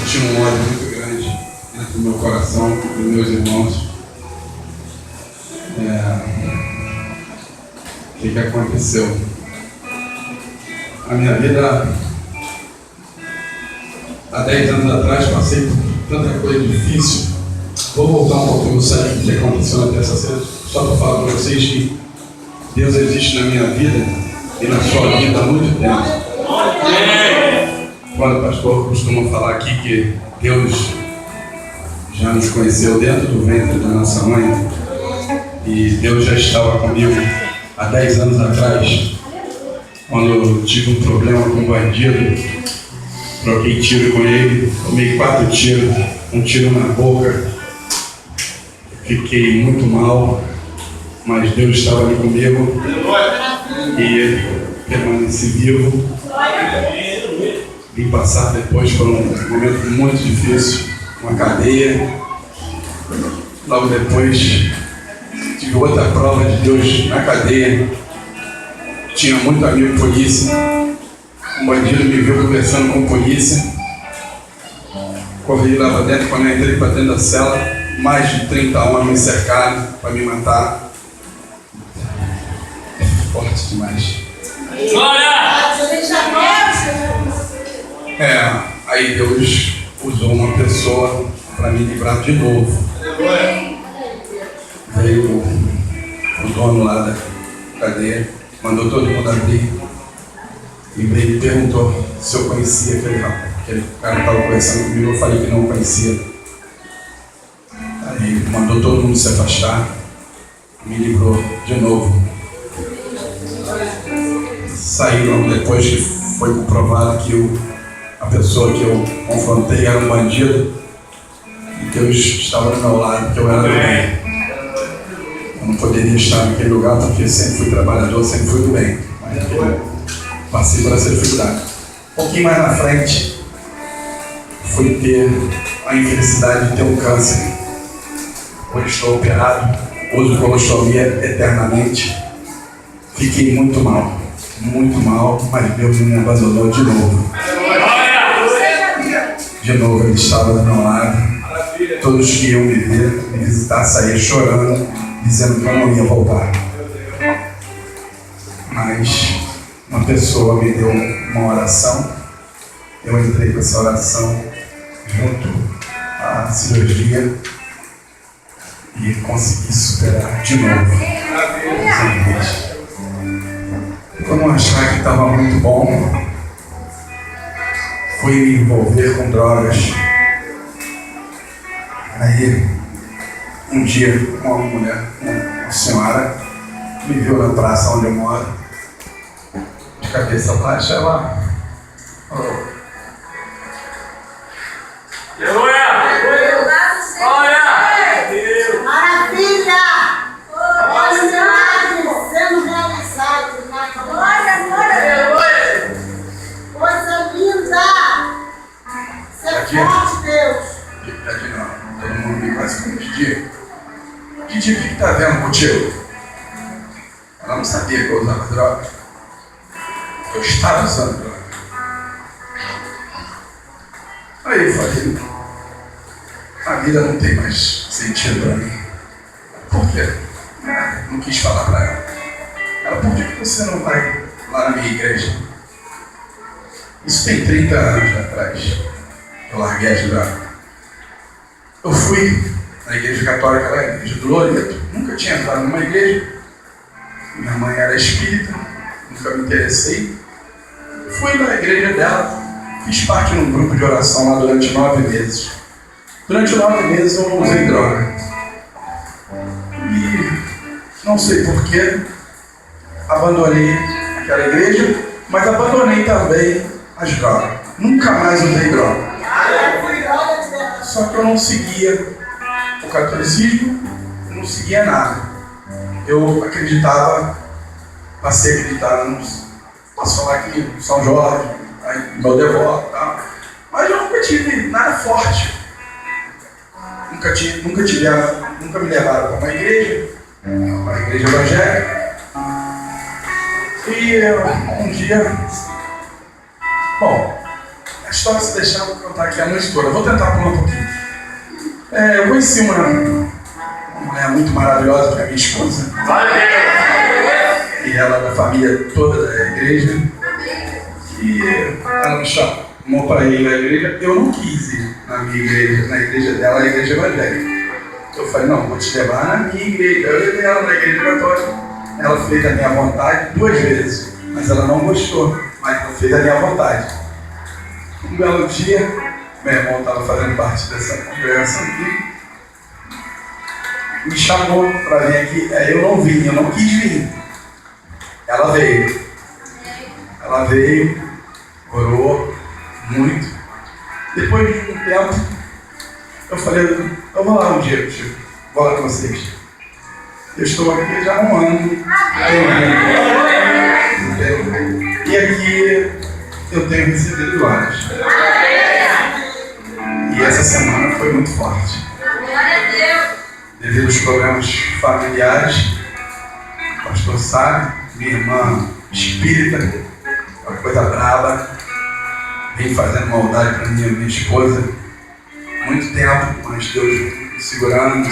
tinha um ódio muito grande dentro do meu coração, dos meus irmãos. O que aconteceu? A minha vida, há 10 anos atrás, passei por tanta coisa difícil. Vou voltar um pouquinho no sangue que aconteceu na terça-feira, só para falar para vocês que Deus existe na minha vida e na sua vida há muito tempo. Quando o pastor costuma falar aqui que Deus já nos conheceu dentro do ventre da nossa mãe, e Deus já estava comigo há 10 anos atrás, quando eu tive um problema com um bandido, troquei tiro com ele, tomei 4 tiros, um tiro na boca, fiquei muito mal, mas Deus estava ali comigo e permaneci vivo. Vim passar depois por um momento muito difícil, uma cadeia. Logo depois tive outra prova de Deus na cadeia. Tinha muito amigo polícia. Um bandido me viu conversando com polícia. Corri lá para dentro, quando eu entrei para dentro da cela, mais de 30 homens me cercaram para me matar. Forte demais. Aí Deus usou uma pessoa para me livrar de novo. Veio o dono lá da cadeia, mandou todo mundo abrir e veio e perguntou se eu conhecia aquele rapaz. Aquele cara estava conversando comigo, eu falei que não conhecia. Aí mandou todo mundo se afastar, me livrou de novo. Saí logo depois que foi comprovado que a pessoa que eu confrontei era um bandido e Deus estava do meu lado, que eu era do bem. Eu não poderia estar naquele lugar porque sempre fui trabalhador, sempre fui do bem, mas eu passei por essa dificuldade. Um pouquinho mais na frente, fui ter a infelicidade de ter um câncer. Hoje estou operado, uso colostomia eternamente. Fiquei muito mal, mas Deus me abandonou de novo. De novo ele estava do meu lado. Todos que iam me ver, me visitar, saíam chorando, dizendo que eu não ia voltar. Mas uma pessoa me deu uma oração. Eu entrei com essa oração junto à cirurgia e consegui superar de novo. Quando achar que estava muito bom, fui me envolver com drogas. Aí, um dia, uma mulher, uma senhora, me viu na praça onde eu moro, de cabeça baixa, ela falou: Maravilha! Olha o milagre sendo realizado na glória! Coisa linda! Ser forte, Deus! Todo mundo me faz com Didi. Didi, o que está vendo contigo? Ela não sabia que eu usava droga. Eu estava usando droga. Aí eu falei: a vida não tem mais sentido para mim. Por quê? Não quis falar para ela. Ela: por que você não vai lá na minha igreja? Isso tem 30 anos atrás. Eu larguei as drogas. Eu fui na igreja católica, lá na igreja do Loreto. Nunca tinha entrado numa igreja. Minha mãe era espírita, nunca me interessei. Fui na igreja dela, fiz parte de um grupo de oração lá durante 9 meses. Durante 9 meses eu não usei droga. E não sei porquê, abandonei aquela igreja, mas abandonei também as drogas. Nunca mais usei droga. Só que eu não seguia o catolicismo, não seguia nada. Eu acreditava, passei a acreditar posso falar aqui, São Jorge, meu devoto e tal. Mas eu nunca tive nada forte. Nunca me levaram para uma igreja evangélica. E um dia, A história, se deixar, eu vou contar aqui a noite toda. Vou tentar pular um pouquinho. Eu conheci uma mulher muito maravilhosa, que é a minha esposa. E ela é da família toda da igreja. E ela me chamou para ir na igreja. Eu não quis ir na minha igreja, na igreja dela, a igreja evangélica. Eu falei, não, vou te levar na minha igreja. Eu levei ela na igreja católica. Ela fez a minha vontade 2 vezes, mas ela não gostou, mas ela fez a minha vontade. Um belo dia, meu irmão estava fazendo parte dessa congregação aqui, me chamou para vir aqui. Eu não vim, eu não quis vir. Ela veio, orou muito. Depois de um tempo, eu falei, eu vou lá um dia, Chico, vou lá com vocês. Eu estou aqui já há 1 ano. E aqui eu tenho recebido glórias. E essa semana foi muito forte. Devido aos problemas familiares, o pastor sabe, minha irmã espírita, uma coisa braba, vem fazendo maldade para mim e minha esposa. Muito tempo, mas Deus me segurando.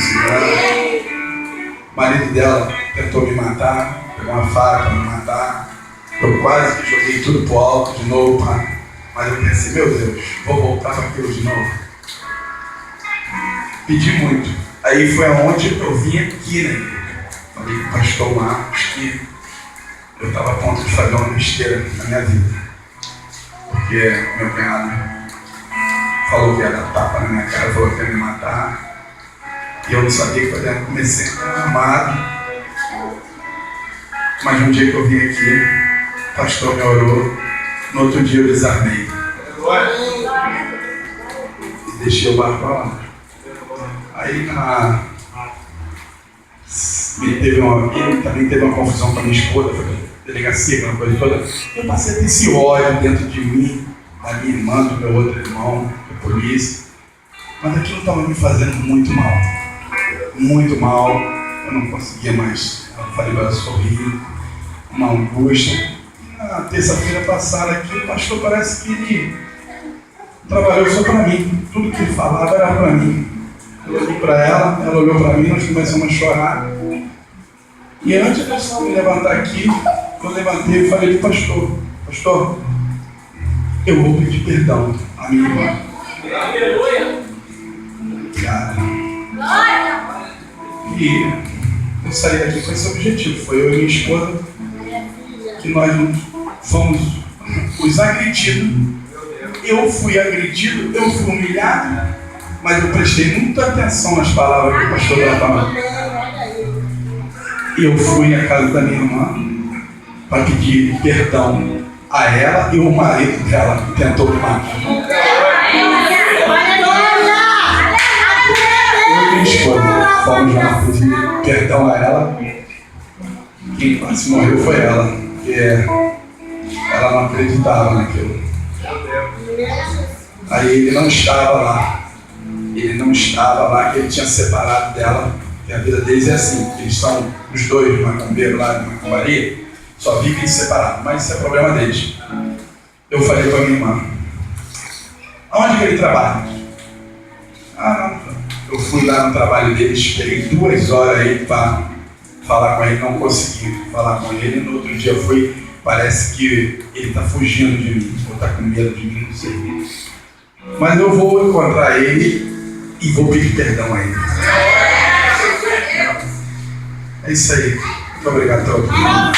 O marido dela tentou me matar, pegou uma faca para me matar. Eu quase que joguei tudo pro alto de novo, mas eu pensei, meu Deus, vou voltar para aquilo de novo. Pedi muito. Aí foi aonde eu vim aqui na igreja. Falei com o pastor Marcos que eu estava a ponto de fazer uma besteira na minha vida. Porque meu cunhado falou que ia dar tapa na minha cara, falou que ia me matar. E eu não sabia o que fazer. Eu comecei a ficar armado. Mas um dia que eu vim aqui, o pastor me orou. No outro dia eu desarmei. E deixei o barco lá. Aí também teve uma confusão com a minha esposa, foi delegacia, aquela coisa toda. Eu passei a ter esse ódio dentro de mim, da minha irmã, do meu outro irmão, da polícia. Mas aquilo estava me fazendo muito mal. Muito mal. Eu não conseguia mais. Eu falei para ela sorrir, uma angústia. Na terça-feira passada aqui, o pastor parece que ele trabalhou só para mim. Tudo que ele falava era para mim. Eu olhei para ela, ela olhou para mim, nós começamos a chorar. E antes de eu me levantar aqui, eu levantei e falei para o pastor, eu vou pedir perdão à minha irmã. Cara. E eu saí daqui com esse objetivo. Foi eu e minha esposa que nós fomos os agredidos. Eu fui agredido, eu fui humilhado. Mas eu prestei muita atenção nas palavras que o pastor estava falando. E eu fui à casa da minha irmã para pedir perdão a ela e o marido dela que tentou me matar. Eu e minha esposa fomos lá pedir perdão a ela. Quem quase morreu foi ela, porque ela não acreditava naquilo. Aí ele não estava lá. Que ele tinha separado dela, que a vida deles é assim, eles são os dois, macumbeiro lá de macumbaria, só vivem separados, mas isso é problema deles. Eu falei para minha irmã, aonde que ele trabalha? Não. Eu fui lá no trabalho dele, esperei 2 horas aí para falar com ele, não consegui falar com ele. No outro dia parece que ele está fugindo de mim, ou está com medo de mim, não sei. Mas eu vou encontrar ele e vou pedir perdão a ele. É isso aí. Muito obrigado, todo mundo.